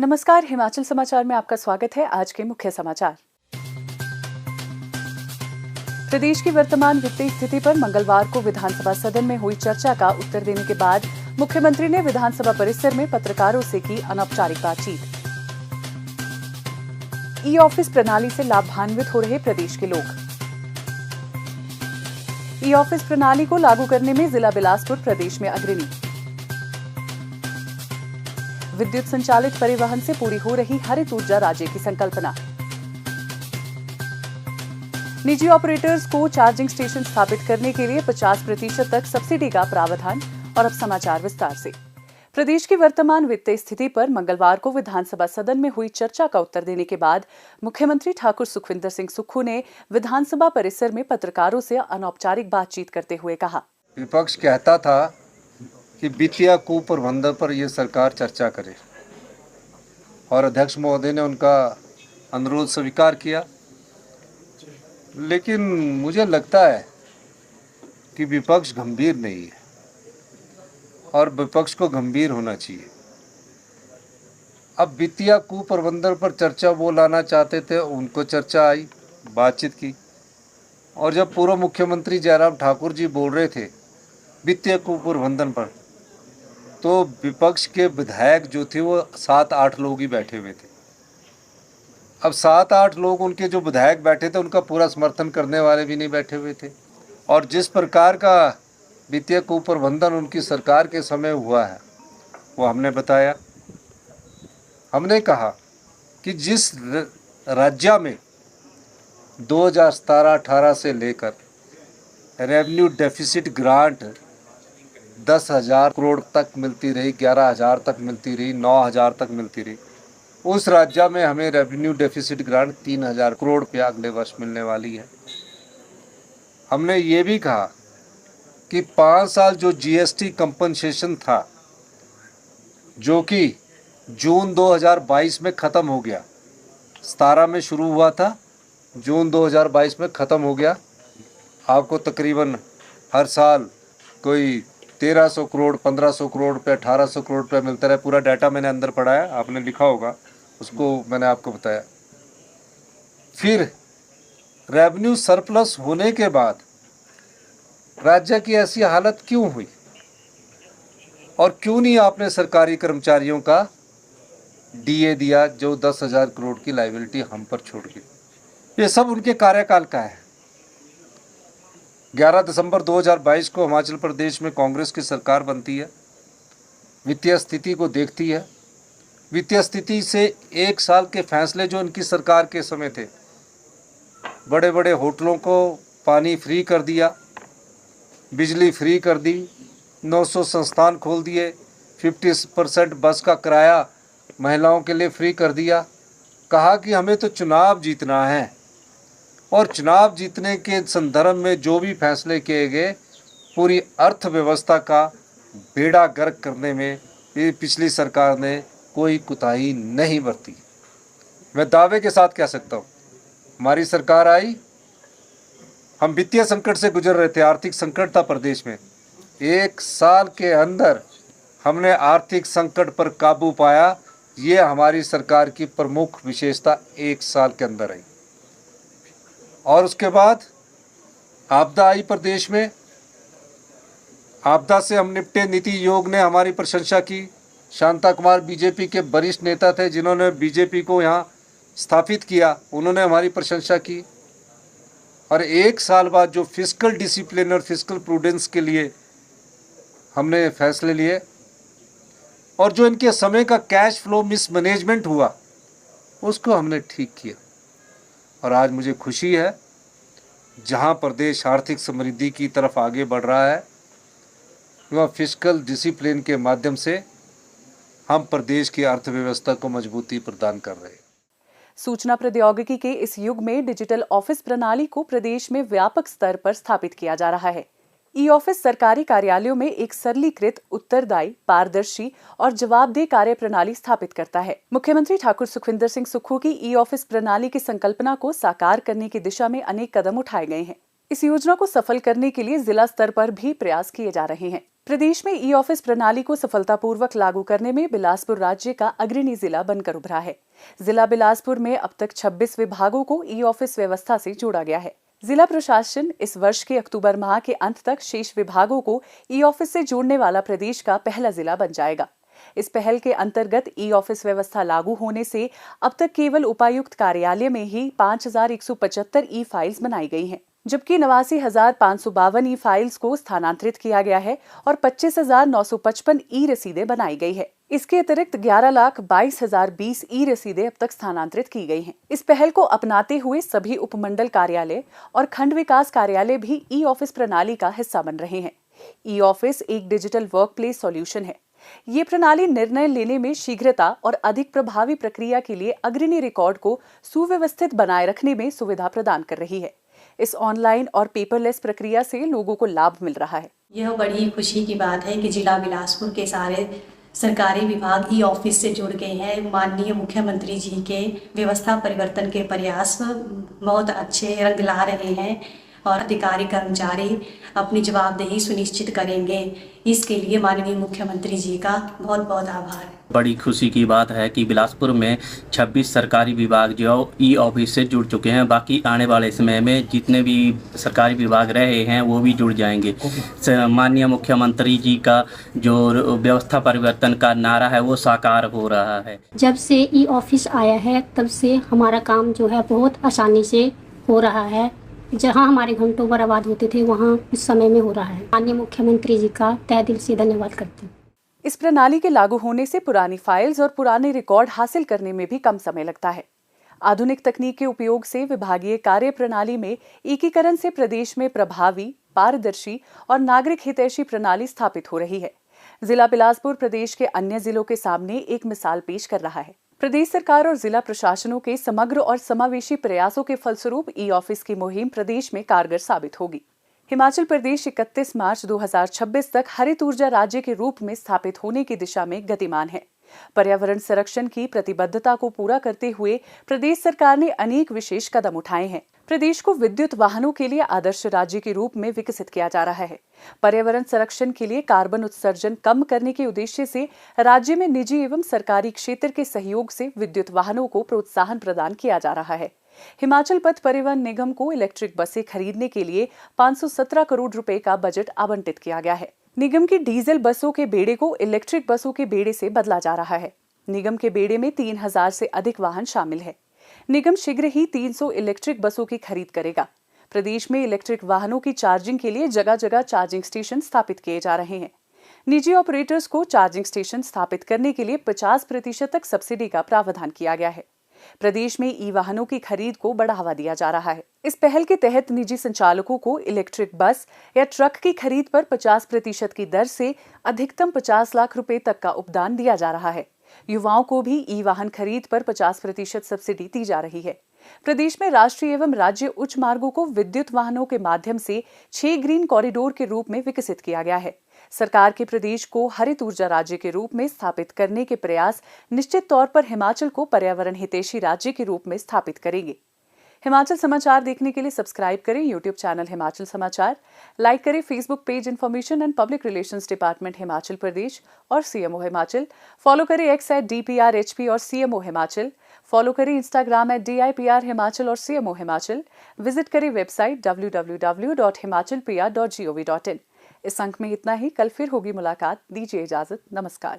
नमस्कार, हिमाचल समाचार में आपका स्वागत है। आज के मुख्य समाचार। प्रदेश की वर्तमान वित्तीय स्थिति पर मंगलवार को विधानसभा सदन में हुई चर्चा का उत्तर देने के बाद मुख्यमंत्री ने विधानसभा परिसर में पत्रकारों से की अनौपचारिक बातचीत। ई ऑफिस प्रणाली से लाभान्वित हो रहे प्रदेश के लोग। ई ऑफिस प्रणाली को लागू करने में जिला बिलासपुर प्रदेश में अग्रणी। विद्युत संचालित परिवहन से पूरी हो रही हरित ऊर्जा राज्य की संकल्पना। निजी ऑपरेटर्स को चार्जिंग स्टेशन स्थापित करने के लिए 50% तक सब्सिडी का प्रावधान। और अब समाचार विस्तार से। प्रदेश की वर्तमान वित्तीय स्थिति पर मंगलवार को विधानसभा सदन में हुई चर्चा का उत्तर देने के बाद मुख्यमंत्री ठाकुर सुखविंदर सिंह सुक्खू ने विधानसभा परिसर में पत्रकारों से अनौपचारिक बातचीत करते हुए कहा, विपक्ष कहता था कि वित्तीय कुप्रबंधन पर यह सरकार चर्चा करे और अध्यक्ष महोदय ने उनका अनुरोध स्वीकार किया। लेकिन मुझे लगता है कि विपक्ष गंभीर नहीं है और विपक्ष को गंभीर होना चाहिए। अब वित्तीय कुप्रबंधन पर चर्चा वो लाना चाहते थे, उनको चर्चा आई, बातचीत की। और जब पूर्व मुख्यमंत्री जयराम ठाकुर जी बोल रहे थे वित्तीय कुप्रबंधन पर, तो विपक्ष के विधायक जो थे वो 7-8 लोग ही बैठे हुए थे। अब 7-8 लोग उनके जो विधायक बैठे थे उनका पूरा समर्थन करने वाले भी नहीं बैठे हुए थे। और जिस प्रकार का वित्तीय कुप्रबंधन उनकी सरकार के समय हुआ है वो हमने बताया। हमने कहा कि जिस राज्य में 2017-18 से लेकर रेवेन्यू डेफिसिट ग्रांट 10,000 करोड़ तक मिलती रही, 11,000 तक मिलती रही, 9,000 तक मिलती रही, उस राज्य में हमें रेवेन्यू डेफिसिट ग्रांट 3,000 करोड़ रुपया अगले वर्ष मिलने वाली है। हमने ये भी कहा कि 5 साल जो जीएसटी कंपनसेशन था, जो कि जून 2022 में ख़त्म हो गया, 17 में शुरू हुआ था, जून 2022 में ख़त्म हो गया। आपको तकरीबन हर साल कोई 1300 करोड़, 1500 करोड़ रुपये, 1800 करोड़ रुपये मिलता रहा। पूरा डाटा मैंने अंदर पढ़ा है, आपने लिखा होगा, उसको मैंने आपको बताया। फिर रेवेन्यू सरप्लस होने के बाद राज्य की ऐसी हालत क्यों हुई और क्यों नहीं आपने सरकारी कर्मचारियों का डीए दिया, जो 10,000 करोड़ की लायबिलिटी हम पर छोड़ गई। ये सब उनके कार्यकाल का है। 11 दिसंबर 2022 को हिमाचल प्रदेश में कांग्रेस की सरकार बनती है, वित्तीय स्थिति को देखती है। वित्तीय स्थिति से 1 साल के फैसले जो इनकी सरकार के समय थे, बड़े बड़े होटलों को पानी फ्री कर दिया, बिजली फ्री कर दी, 900 संस्थान खोल दिए, 50% बस का किराया महिलाओं के लिए फ्री कर दिया। कहा कि हमें तो चुनाव जीतना है और चुनाव जीतने के संदर्भ में जो भी फैसले किए गए, पूरी अर्थव्यवस्था का बेड़ा गर्क करने में ये पिछली सरकार ने कोई कुताही नहीं बरती। मैं दावे के साथ कह सकता हूँ, हमारी सरकार आई, हम वित्तीय संकट से गुजर रहे थे, आर्थिक संकट था प्रदेश में। 1 साल के अंदर हमने आर्थिक संकट पर काबू पाया। ये हमारी सरकार की प्रमुख विशेषता 1 साल के अंदर आई। और उसके बाद आपदा आई प्रदेश में, आपदा से हम निपटे। नीति आयोग ने हमारी प्रशंसा की। शांता कुमार बीजेपी के वरिष्ठ नेता थे जिन्होंने बीजेपी को यहाँ स्थापित किया, उन्होंने हमारी प्रशंसा की। और 1 साल बाद जो फिस्कल डिसिप्लिन और फिस्कल प्रूडेंस के लिए हमने फैसले लिए और जो इनके समय का कैश फ्लो मिसमैनेजमेंट हुआ, उसको हमने ठीक किया। और आज मुझे खुशी है, जहां प्रदेश आर्थिक समृद्धि की तरफ आगे बढ़ रहा है, वह फिस्कल डिसिप्लिन के माध्यम से हम प्रदेश की अर्थव्यवस्था को मजबूती प्रदान कर रहे हैं। सूचना प्रौद्योगिकी के इस युग में डिजिटल ऑफिस प्रणाली को प्रदेश में व्यापक स्तर पर स्थापित किया जा रहा है। ई ऑफिस सरकारी कार्यालयों में एक सरलीकृत, उत्तरदायी, पारदर्शी और जवाबदेह कार्य प्रणाली स्थापित करता है। मुख्यमंत्री ठाकुर सुखविंदर सिंह सुक्खू की ई ऑफिस प्रणाली की संकल्पना को साकार करने की दिशा में अनेक कदम उठाए गए हैं। इस योजना को सफल करने के लिए जिला स्तर पर भी प्रयास किए जा रहे हैं। प्रदेश में ई ऑफिस प्रणाली को सफलतापूर्वक लागू करने में बिलासपुर राज्य का अग्रणी जिला बनकर उभरा है। जिला बिलासपुर में अब तक 26 विभागों को ई ऑफिस व्यवस्था से जोड़ा गया है। जिला प्रशासन इस वर्ष के अक्टूबर माह के अंत तक शेष विभागों को ई ऑफिस से जोड़ने वाला प्रदेश का पहला जिला बन जाएगा। इस पहल के अंतर्गत ई ऑफिस व्यवस्था लागू होने से अब तक केवल उपायुक्त कार्यालय में ही 5175 ई फाइल्स बनाई गई हैं, जबकि 89,552 ई फाइल्स को स्थानांतरित किया गया है और 25,955 ई रसीदें बनाई गई है। इसके अतिरिक्त 11,22,020 ई रसीदें अब तक स्थानांतरित की गई हैं। इस पहल को अपनाते हुए सभी उपमंडल कार्यालय और खंड विकास कार्यालय भी ई ऑफिस प्रणाली का हिस्सा बन रहे हैं। ई ऑफिस एक डिजिटल वर्क प्लेस सॉल्यूशन है। ये प्रणाली निर्णय लेने में शीघ्रता और अधिक प्रभावी प्रक्रिया के लिए अग्रणी रिकॉर्ड को सुव्यवस्थित बनाए रखने में सुविधा प्रदान कर रही है। इस ऑनलाइन और पेपरलेस प्रक्रिया से लोगों को लाभ मिल रहा है। यह बड़ी खुशी की बात है कि जिला बिलासपुर के सारे सरकारी विभाग ई ऑफिस से जुड़ गए हैं। माननीय मुख्यमंत्री जी के व्यवस्था परिवर्तन के प्रयास बहुत अच्छे रंग ला रहे हैं और अधिकारी कर्मचारी अपनी जवाबदेही सुनिश्चित करेंगे। इसके लिए माननीय मुख्यमंत्री जी का बहुत बहुत आभार। बड़ी खुशी की बात है कि बिलासपुर में 26 सरकारी विभाग जो ई ऑफिस से जुड़ चुके हैं। बाकी आने वाले समय में जितने भी सरकारी विभाग रहे हैं वो भी जुड़ जाएंगे। माननीय मुख्यमंत्री जी का जो व्यवस्था परिवर्तन का नारा है वो साकार हो रहा है। जब से ई ऑफिस आया है तब से हमारा काम जो है बहुत आसानी से हो रहा है। जहां हमारे घंटों बर्बाद होते थे वहां इस समय में हो रहा है। माननीय मुख्यमंत्री जी का तहे दिल से धन्यवाद करती हूँ। इस प्रणाली के लागू होने से पुरानी फाइल्स और पुराने रिकॉर्ड हासिल करने में भी कम समय लगता है। आधुनिक तकनीक के उपयोग से विभागीय कार्य प्रणाली में एकीकरण से प्रदेश में प्रभावी, पारदर्शी और नागरिक हितैषी प्रणाली स्थापित हो रही है। जिला बिलासपुर प्रदेश के अन्य जिलों के सामने एक मिसाल पेश कर रहा है। प्रदेश सरकार और जिला प्रशासनों के समग्र और समावेशी प्रयासों के फलस्वरूप ई ऑफिस की मुहिम प्रदेश में कारगर साबित होगी। हिमाचल प्रदेश 31 मार्च 2026 तक हरित ऊर्जा राज्य के रूप में स्थापित होने की दिशा में गतिमान है। पर्यावरण संरक्षण की प्रतिबद्धता को पूरा करते हुए प्रदेश सरकार ने अनेक विशेष कदम उठाए हैं। प्रदेश को विद्युत वाहनों के लिए आदर्श राज्य के रूप में विकसित किया जा रहा है। पर्यावरण संरक्षण के लिए कार्बन उत्सर्जन कम करने के उद्देश्य से राज्य में निजी एवं सरकारी क्षेत्र के सहयोग से विद्युत वाहनों को प्रोत्साहन प्रदान किया जा रहा है। हिमाचल पथ परिवहन निगम को इलेक्ट्रिक बसें खरीदने के लिए 517 करोड़ रुपए का बजट आवंटित किया गया है। निगम की डीजल बसों के बेड़े को इलेक्ट्रिक बसों के बेड़े से बदला जा रहा है। निगम के बेड़े में 3000 से अधिक वाहन शामिल है। निगम शीघ्र ही 300 इलेक्ट्रिक बसों की खरीद करेगा। प्रदेश में इलेक्ट्रिक वाहनों की चार्जिंग के लिए जगह जगह चार्जिंग स्टेशन स्थापित किए जा रहे हैं। निजी ऑपरेटर्स को चार्जिंग स्टेशन स्थापित करने के लिए 50% तक सब्सिडी का प्रावधान किया गया है। प्रदेश में ई वाहनों की खरीद को बढ़ावा दिया जा रहा है। इस पहल के तहत निजी संचालकों को इलेक्ट्रिक बस या ट्रक की खरीद पर 50% की दर से अधिकतम 50 लाख रुपए तक का उपदान दिया जा रहा है। युवाओं को भी ई वाहन खरीद पर 50% सब्सिडी दी जा रही है। प्रदेश में राष्ट्रीय एवं राज्य उच्च मार्गों को विद्युत वाहनों के माध्यम से 6 ग्रीन कॉरिडोर के रूप में विकसित किया गया है। सरकार के प्रदेश को हरित ऊर्जा राज्य के रूप में स्थापित करने के प्रयास निश्चित तौर पर हिमाचल को पर्यावरण हितैषी राज्य के रूप में स्थापित करेंगे। हिमाचल समाचार देखने के लिए सब्सक्राइब करें यूट्यूब चैनल हिमाचल समाचार, लाइक करें Facebook page information and public relations department Himachal Pradesh और सीएमओ हिमाचल, फॉलो करें एक्स @DPRHP और सीएमओ हिमाचल, फॉलो करें इंस्टाग्राम @DIPR हिमाचल और सीएमओ हिमाचल, विजिट करें वेबसाइट www.himachalpr.gov.in। इस अंक में इतना ही। कल फिर होगी मुलाकात। दीजिए इजाजत। नमस्कार।